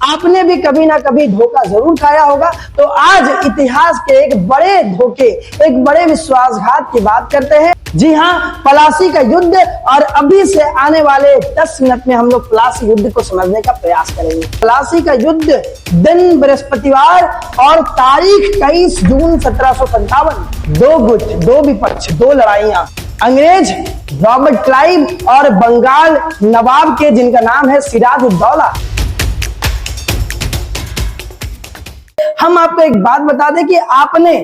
आपने भी कभी ना कभी धोखा जरूर खाया होगा। तो आज इतिहास के एक बड़े धोखे, एक बड़े विश्वासघात की बात करते हैं। जी हाँ, पलासी का युद्ध। और अभी से आने वाले 10 मिनट में हम लोग पलासी युद्ध को समझने का प्रयास करेंगे। पलासी का युद्ध दिन बृहस्पतिवार और तारीख 23 जून 1757। दो गुट, दो विपक्ष, दो लड़ाइयां। अंग्रेज रॉबर्ट क्लाइव और बंगाल नवाब के, जिनका नाम है सिराजुद्दौला। हम आपको एक बात बता दें कि आपने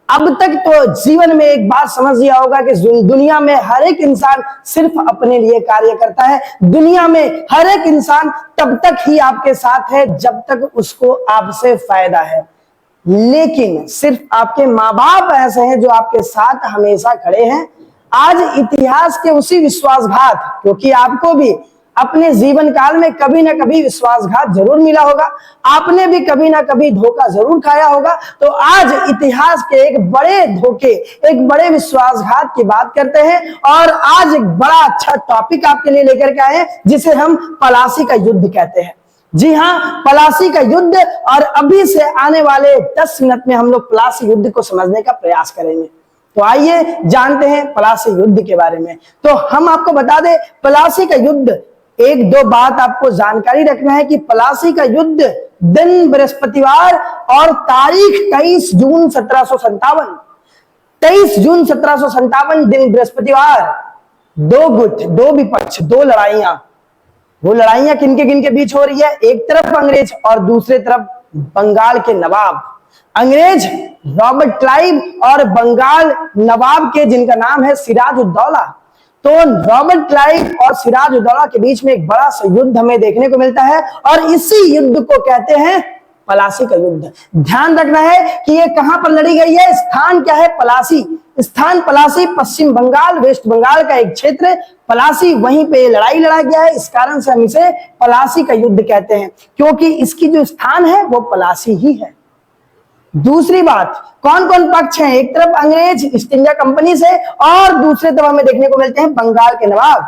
अब तक तो जीवन में एक बात समझ लिया होगा कि दुनिया में हर एक इंसान सिर्फ अपने लिए कार्य करता है। दुनिया में हर एक इंसान तब तक ही आपके साथ है जब तक उसको आपसे फायदा है। लेकिन सिर्फ आपके माँ बाप ऐसे हैं जो आपके साथ हमेशा खड़े हैं। आज इतिहास के उसी विश्वासघात, क्योंकि आपको भी अपने जीवन काल में कभी ना कभी विश्वासघात जरूर मिला होगा, आपने भी कभी ना कभी धोखा जरूर खाया होगा। तो आज इतिहास के एक बड़े धोखे, एक बड़े विश्वासघात की बात करते हैं। और आज एक बड़ा अच्छा टॉपिक आपके लिए लेकर के आए हैं, जिसे हम पलासी का युद्ध कहते हैं। जी हाँ, पलासी का युद्ध। और अभी से आने वाले 10 मिनट में हम लोग पलासी युद्ध को समझने का प्रयास करेंगे। तो आइए जानते हैं पलासी युद्ध के बारे में। तो हम आपको बता दें, पलासी का युद्ध, एक दो बात आपको जानकारी रखना है कि पलासी का युद्ध दिन बृहस्पतिवार और तारीख 23 जून 1757। 23 जून 1757 दिन बृहस्पतिवार। दो गुट, दो विपक्ष, दो लड़ाइयां। वो लड़ाइयां किनके बीच हो रही है? एक तरफ अंग्रेज और दूसरे तरफ बंगाल के नवाब। अंग्रेज रॉबर्ट क्लाइव और बंगाल नवाब के, जिनका नाम है सिराजुद्दौला। तो रॉबर्ट क्लाइव और सिराजुद्दौला के बीच में एक बड़ा सा युद्ध हमें देखने को मिलता है और इसी युद्ध को कहते हैं पलासी का युद्ध। ध्यान रखना है कि ये कहां पर लड़ी गई है, स्थान क्या है? पलासी। स्थान पलासी, पश्चिम बंगाल, वेस्ट बंगाल का एक क्षेत्र पलासी, वहीं पे लड़ाई लड़ा गया है। इस कारण से हम इसे पलासी का युद्ध कहते हैं, क्योंकि इसकी जो स्थान है वो पलासी ही है। दूसरी बात, कौन कौन पक्ष हैं? एक तरफ अंग्रेज ईस्ट इंडिया कंपनी से और दूसरे तरफ हमें देखने को मिलते हैं बंगाल के नवाब।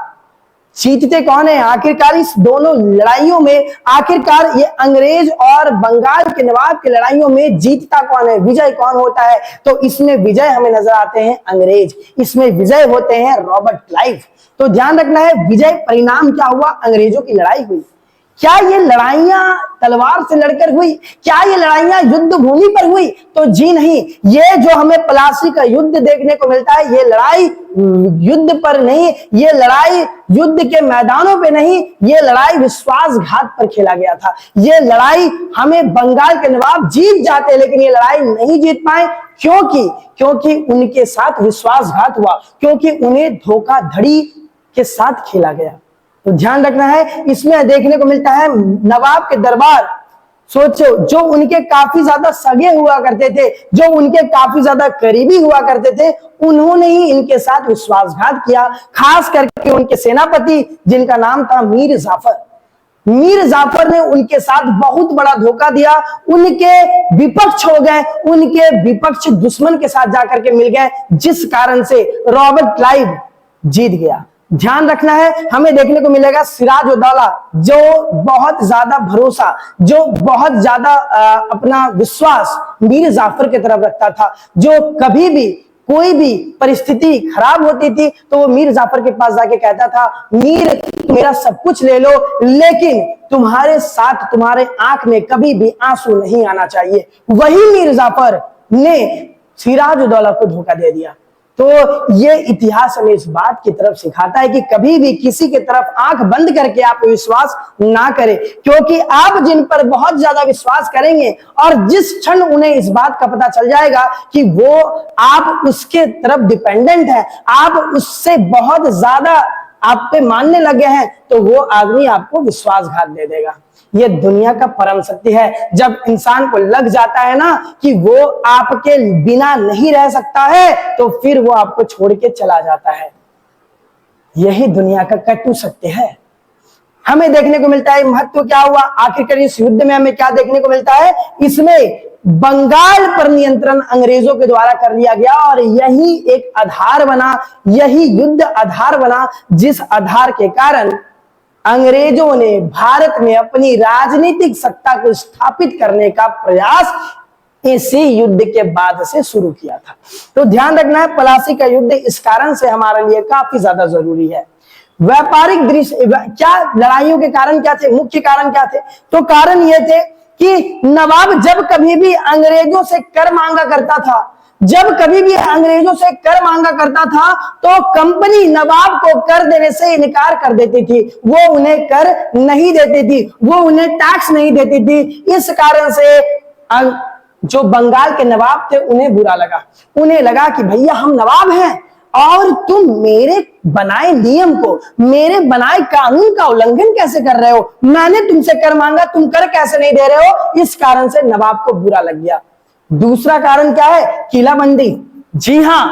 जीतते कौन है आखिरकार इस दोनों लड़ाइयों में? आखिरकार ये अंग्रेज और बंगाल के नवाब की लड़ाइयों में जीतता कौन है, विजय कौन होता है? तो इसमें विजय हमें नजर आते हैं अंग्रेज, इसमें विजय होते हैं रॉबर्ट क्लाइव। तो ध्यान रखना है, विजय परिणाम क्या हुआ? अंग्रेजों की लड़ाई हुई। क्या ये लड़ाइयां तलवार से लड़कर हुई? क्या ये लड़ाइयां युद्ध भूमि पर हुई? तो जी नहीं। ये जो हमें पलासी का युद्ध देखने को मिलता है, ये लड़ाई युद्ध पर नहीं, ये लड़ाई युद्ध के मैदानों पे नहीं, ये लड़ाई विश्वासघात पर खेला गया था। ये लड़ाई हमें बंगाल के नवाब जीत जाते, लेकिन ये लड़ाई नहीं जीत पाए। क्योंकि उनके साथ विश्वासघात हुआ, क्योंकि उन्हें धोखाधड़ी के साथ खेला गया। तो ध्यान रखना है, इसमें देखने को मिलता है नवाब के दरबार। सोचो, जो उनके काफी ज्यादा सगे हुआ करते थे, जो उनके काफी ज्यादा करीबी हुआ करते थे, उन्होंने ही इनके साथ विश्वासघात किया। खास करके उनके सेनापति, जिनका नाम था मीर जाफर। मीर जाफर ने उनके साथ बहुत बड़ा धोखा दिया। उनके विपक्ष हो गए, उनके विपक्ष दुश्मन के साथ जाकर के मिल गए, जिस कारण से रॉबर्ट क्लाइव जीत गया। ध्यान रखना है, हमें देखने को मिलेगा सिराजुद्दौला, जो बहुत ज्यादा भरोसा, जो बहुत ज्यादा अपना विश्वास मीर जाफर की तरफ रखता था, जो कभी भी कोई भी परिस्थिति खराब होती थी तो वो मीर जाफर के पास जाके कहता था, मीर मेरा सब कुछ ले लो, लेकिन तुम्हारे साथ, तुम्हारे आंख में कभी भी आंसू नहीं आना चाहिए। वही मीर जाफर ने सिराजुद्दौला को धोखा दे दिया। तो ये इतिहास हमें इस बात की तरफ सिखाता है कि कभी भी किसी की तरफ आंख बंद करके आप विश्वास ना करें, क्योंकि आप जिन पर बहुत ज्यादा विश्वास करेंगे और जिस क्षण उन्हें इस बात का पता चल जाएगा कि वो आप उसके तरफ डिपेंडेंट है, आप उससे बहुत ज्यादा आप पे मानने लगे हैं, तो वो आदमी आपको विश्वासघात दे देगा। ये दुनिया का परम सत्य है। जब इंसान को लग जाता है ना कि वो आपके बिना नहीं रह सकता है, तो फिर वो आपको छोड़ के चला जाता है। यही दुनिया का कटु सत्य है। हमें देखने को मिलता है महत्व क्या हुआ आखिरकार इस युद्ध में? हमें क्या देखने को मिलता है? इसमें बंगाल पर नियंत्रण अंग्रेजों के द्वारा कर लिया गया और यही एक आधार बना, यही युद्ध आधार बना, जिस आधार के कारण अंग्रेजों ने भारत में अपनी राजनीतिक सत्ता को स्थापित करने का प्रयास इसी युद्ध के बाद से शुरू किया था। तो ध्यान रखना है, प्लासी का युद्ध इस कारण से हमारे लिए काफी ज्यादा जरूरी है। व्यापारिक दृश्य क्या, लड़ाइयों के कारण क्या थे, मुख्य कारण क्या थे? तो कारण ये थे कि नवाब जब कभी भी अंग्रेजों से कर मांगा करता था, जब कभी भी अंग्रेजों से कर मांगा करता था, तो कंपनी नवाब को कर देने से इनकार कर देती थी। वो उन्हें कर नहीं देती थी, वो उन्हें टैक्स नहीं देती थी। इस कारण से जो बंगाल के नवाब थे उन्हें बुरा लगा। उन्हें लगा कि भैया हम नवाब हैं और तुम मेरे बनाए नियम को, मेरे बनाए कानून का उल्लंघन कैसे कर रहे हो? मैंने तुमसे कर मांगा, तुम कर कैसे नहीं दे रहे हो? इस कारण से नवाब को बुरा लग गया। दूसरा कारण क्या है? किलाबंदी। जी हां,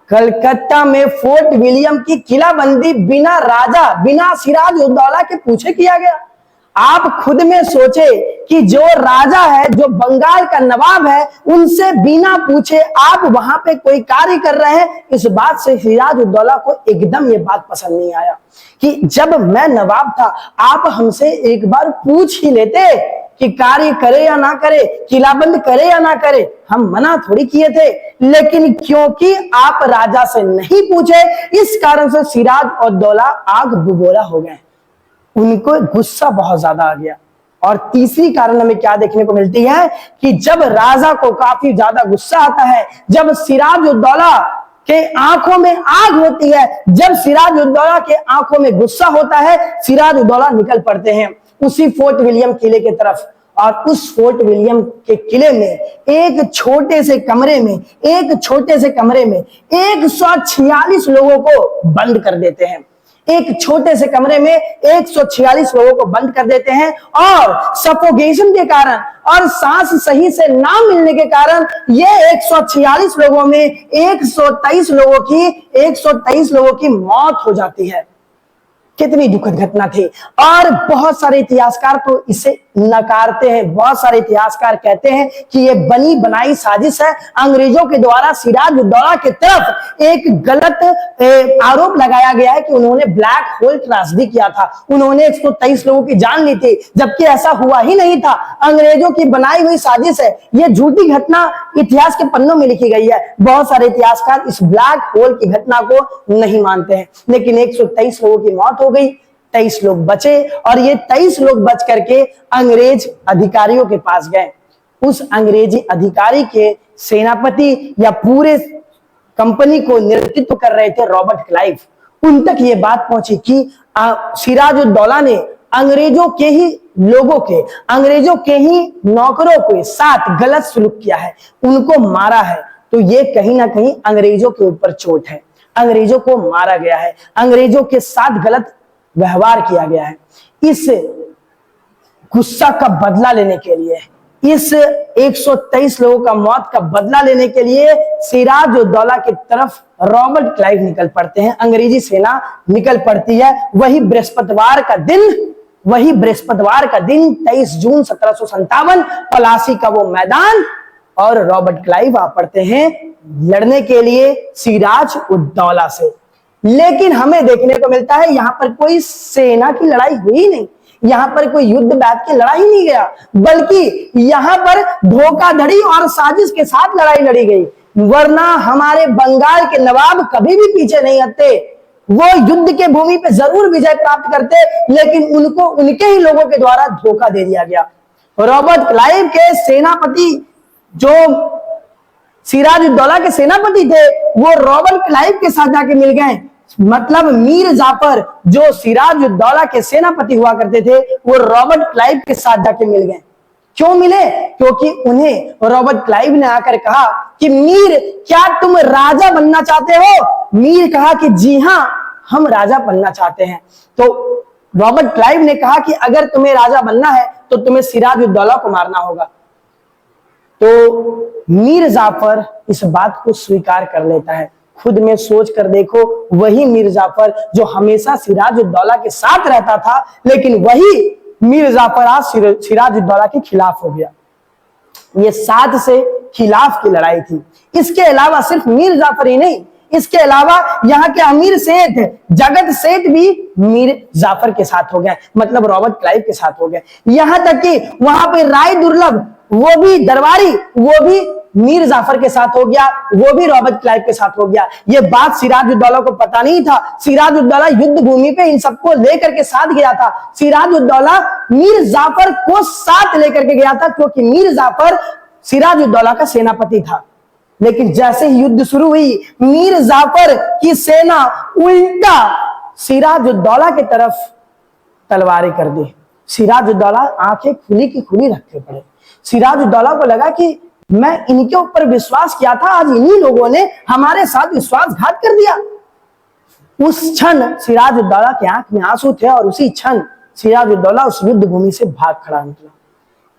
कलकत्ता में फोर्ट विलियम की किलाबंदी बिना राजा, बिना सिराज उद दौला के पूछे किया गया। आप खुद में सोचे कि जो राजा है, जो बंगाल का नवाब है, उनसे बिना पूछे आप वहां पे कोई कार्य कर रहे हैं। इस बात से सिराज उद दौला को एकदम ये बात पसंद नहीं आया कि जब मैं नवाब था आप हमसे एक बार पूछ ही लेते कि कार्य करे या ना करे, किलाबंद करे या ना करे। हम मना थोड़ी किए थे, लेकिन क्योंकि आप राजा से नहीं पूछे, इस कारण से सिराज उद दौला आग बबूला हो गए। उनको गुस्सा बहुत ज्यादा आ गया। और तीसरी कारण हमें क्या देखने को मिलती है कि जब राजा को काफी ज्यादा गुस्सा आता है, जब सिराज उद दौला के आंखों में आग होती है, जब सिराज उद दौला के आंखों में गुस्सा होता है, सिराज उद दौला निकल पड़ते हैं उसी फोर्ट विलियम किले की तरफ। और उस फोर्ट विलियम के किले में एक छोटे से कमरे में 146 लोगों को बंद कर देते हैं। एक छोटे से कमरे में 146 लोगों को बंद कर देते हैं और सफोकेशन के कारण और सांस सही से ना मिलने के कारण ये 146 लोगों में 123 लोगों की मौत हो जाती है। कितनी दुखद घटना थी। और बहुत सारे इतिहासकार तो इसे नकारते हैं। बहुत सारे इतिहासकार कहते हैं कि ये बनी बनाई साजिश है। अंग्रेजों के द्वारा सिराज उद दौला की तरफ एक गलत आरोप लगाया गया है कि उन्होंने ब्लैक होल त्रासदी किया था, उन्होंने 123 लोगों की जान ली थी, जबकि ऐसा हुआ ही नहीं था। अंग्रेजों की बनाई हुई साजिश है। ये झूठी घटना इतिहास के पन्नों में लिखी गई है। बहुत सारे इतिहासकार इस ब्लैक होल की घटना को नहीं मानते हैं। लेकिन 123 लोगों की मौत हो गई, 23 लोग बचे और ये 23 लोग बच करके अंग्रेज अधिकारियों के पास गए। उस अंग्रेजी अधिकारी के सेनापति या पूरे कंपनी को नेतृत्व कर रहे थे रॉबर्ट क्लाइव। उन तक ये बात पहुंची कि सिराज उद दौला ने अंग्रेजों के ही लोगों के, अंग्रेजों के ही नौकरों के साथ गलत सलूक किया है, उनको मारा है। तो ये कहीं ना कहीं अंग्रेजों के ऊपर चोट है। अंग्रेजों को मारा गया है, अंग्रेजों के साथ गलत व्यवहार किया गया है। इस गुस्सा का बदला लेने के लिए, इस 123 लोगों का मौत का बदला लेने के लिए सिराज उद दौला की तरफ रॉबर्ट क्लाइव निकल पड़ते हैं, अंग्रेजी सेना निकल पड़ती है। वही बृहस्पतिवार का दिन 23 जून 1757, पलासी का वो मैदान, और रॉबर्ट क्लाइव आ पड़ते हैं लड़ने के लिए सिराज उद दौला से। लेकिन हमें देखने को मिलता है यहां पर कोई सेना की लड़ाई हुई नहीं, यहां पर कोई युद्ध बैठ के लड़ाई नहीं गया, बल्कि यहां पर धोखाधड़ी और साजिश के साथ लड़ाई लड़ी गई। वरना हमारे बंगाल के नवाब कभी भी पीछे नहीं हटते। वो युद्ध के भूमि पे जरूर विजय प्राप्त करते, लेकिन उनको उनके ही लोगों के द्वारा धोखा दे दिया गया। रॉबर्ट क्लाइव के सेनापति, जो सिराज उद दौला के सेनापति थे, वो रॉबर्ट क्लाइव के साथ जाके मिल गए। मतलब मीर जाफर, जो सिराज उद दौला के सेनापति हुआ करते थे, वो रॉबर्ट क्लाइव के साथ जाके मिल गए। क्यों मिले? क्योंकि उन्हें रॉबर्ट क्लाइव ने आकर कहा कि मीर, क्या तुम राजा बनना चाहते हो? मीर कहा कि जी हां, हम राजा बनना चाहते हैं। तो रॉबर्ट क्लाइव ने कहा कि अगर तुम्हें राजा बनना है तो तुम्हें सिराज उद दौला को मारना होगा। तो मीर जाफर इस बात को स्वीकार कर लेता है। खुद में सोच कर देखो, वही मीर जाफर जो हमेशा सिराज उद दौला के साथ रहता था, लेकिन वही मीर जाफर आज सिराज उद दौला के खिलाफ हो गया। ये साथ से खिलाफ की लड़ाई थी। इसके अलावा सिर्फ मीर जाफर ही नहीं, इसके अलावा यहाँ के अमीर सेठ जगत सेठ भी मीर जाफर के साथ हो गए, मतलब रॉबर्ट क्लाइव के साथ हो गए। यहां तक कि वहां पे राय दुर्लभ, वो भी दरबारी, वो भी मीर जाफर के साथ हो गया, वो भी रॉबर्ट क्लाइव के साथ हो गया। ये बात सिराजुद्दौला को पता नहीं था। सिराजुद्दौला युद्ध भूमि पे इन सबको लेकर के साथ गया था। सिराजुद्दौला मीर जाफर को साथ लेकर के गया था, क्योंकि मीर जाफर सिराजुद्दौला का सेनापति था। लेकिन जैसे ही युद्ध शुरू हुई, मीर जाफर की सेना उल्टा सिराजुद्दौला की तरफ तलवारें कर दी। सिराजुद्दौला आंखें खुली की खुली रखे पड़े। सिराजुद्दौला को लगा कि मैं इनके ऊपर विश्वास किया था, आज इन्हीं लोगों ने हमारे साथ विश्वासघात कर दिया। उस क्षण सिराजुद्दौला की आंख में आंसू थे और उसी क्षण सिराजुद्दौला उस युद्ध भूमि से भाग खड़ा निकला।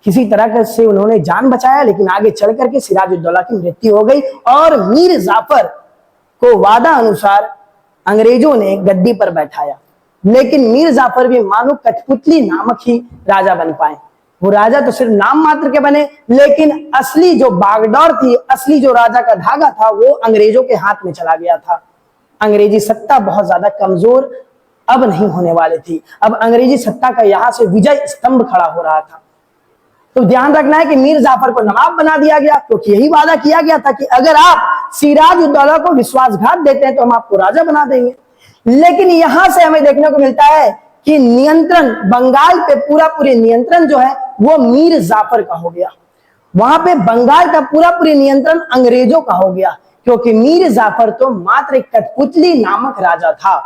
किसी तरह से उन्होंने जान बचाया, लेकिन आगे चल करके सिराजुद्दौला की मृत्यु हो गई और मीर जाफर को वादा अनुसार अंग्रेजों ने गद्दी पर बैठाया। लेकिन मीर जाफर भी मानो कठपुतली नामक ही राजा बन पाए। वो राजा तो सिर्फ नाम मात्र के बने, लेकिन असली जो बागडोर थी, असली जो राजा का धागा था, वो अंग्रेजों के हाथ में चला गया था। अंग्रेजी सत्ता बहुत ज्यादा कमजोर अब नहीं होने वाली थी। अब अंग्रेजी सत्ता का यहां से विजय स्तंभ खड़ा हो रहा था। तो ध्यान रखना है कि मीर जाफर को नवाब बना दिया गया, क्योंकि यही वादा किया गया था कि अगर आप सिराजुद्दौला को विश्वासघात देते हैं तो हम आपको राजा बना देंगे। लेकिन यहां से हमें देखने को मिलता है कि नियंत्रण बंगाल पे पूरी नियंत्रण जो है वो मीर जाफर का हो गया। वहां पे बंगाल का पूरी नियंत्रण अंग्रेजों का हो गया, क्योंकि मीर जाफर तो मात्र एक कठपुतली नामक राजा था।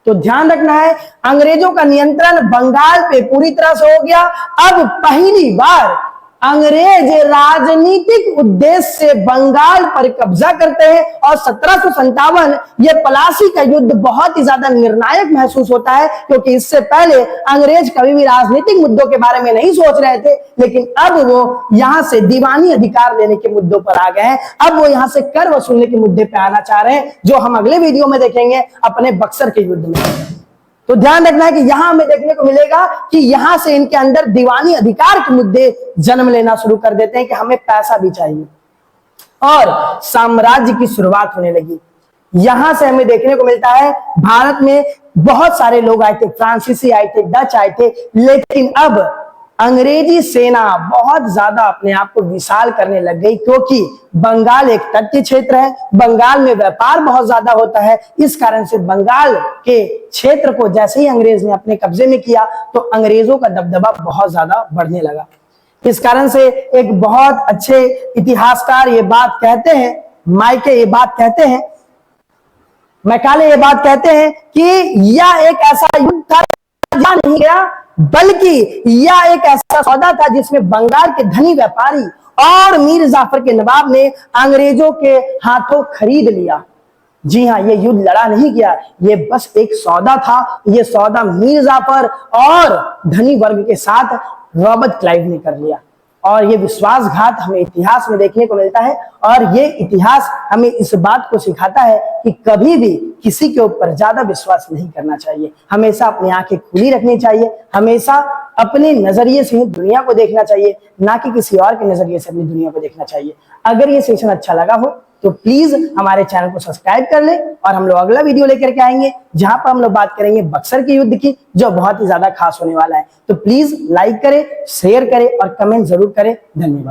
तो ध्यान रखना है, अंग्रेजों का नियंत्रण बंगाल पे पूरी तरह से हो गया। अब पहली बार अंग्रेज राजनीतिक उद्देश्य से बंगाल पर कब्जा करते हैं और 1757 ये प्लासी का युद्ध बहुत ही ज्यादा निर्णायक महसूस होता है, क्योंकि इससे पहले अंग्रेज कभी भी राजनीतिक मुद्दों के बारे में नहीं सोच रहे थे, लेकिन अब वो यहां से दीवानी अधिकार लेने के मुद्दों पर आ गए हैं। अब वो यहां से कर वसूलने के मुद्दे पर आना चाह रहे हैं, जो हम अगले वीडियो में देखेंगे अपने बक्सर के युद्ध में। तो ध्यान रखना है कि यहां हमें देखने को मिलेगा कि यहां से इनके अंदर दीवानी अधिकार के मुद्दे जन्म लेना शुरू कर देते हैं कि हमें पैसा भी चाहिए और साम्राज्य की शुरुआत होने लगी। यहां से हमें देखने को मिलता है भारत में बहुत सारे लोग आए थे, फ्रांसीसी आए थे, डच आए थे, लेकिन अब अंग्रेजी सेना बहुत ज्यादा अपने आप को विशाल करने लग गई, क्योंकि बंगाल एक तटीय क्षेत्र है, बंगाल में व्यापार बहुत ज्यादा होता है। इस कारण से बंगाल के क्षेत्र को जैसे ही अंग्रेज ने अपने कब्जे में किया तो अंग्रेजों का दबदबा बहुत ज्यादा बढ़ने लगा। इस कारण से एक बहुत अच्छे इतिहासकार ये बात कहते हैं, मैकाले ये बात कहते हैं कि यह एक ऐसा युद्ध था जहां नहीं गया, बल्कि यह एक ऐसा सौदा था जिसमें बंगाल के धनी व्यापारी और मीर जाफर के नवाब ने अंग्रेजों के हाथों खरीद लिया। जी हाँ, ये युद्ध लड़ा नहीं गया, ये बस एक सौदा था। ये सौदा मीर जाफर और धनी वर्ग के साथ रॉबर्ट क्लाइव ने कर लिया, और ये विश्वासघात हमें इतिहास में देखने को मिलता है। और ये इतिहास हमें इस बात को सिखाता है कि कभी भी किसी के ऊपर ज्यादा विश्वास नहीं करना चाहिए, हमेशा अपनी आंखें खुली रखनी चाहिए, हमेशा अपने नजरिए से दुनिया को देखना चाहिए, ना कि किसी और के नजरिए से अपनी दुनिया को देखना चाहिए। अगर ये सेशन अच्छा लगा हो तो प्लीज हमारे चैनल को सब्सक्राइब कर ले, और हम लोग अगला वीडियो लेकर के आएंगे जहां पर हम लोग बात करेंगे बक्सर के युद्ध की, जो बहुत ही ज्यादा खास होने वाला है। तो प्लीज लाइक करें, शेयर करें और कमेंट जरूर करें। धन्यवाद।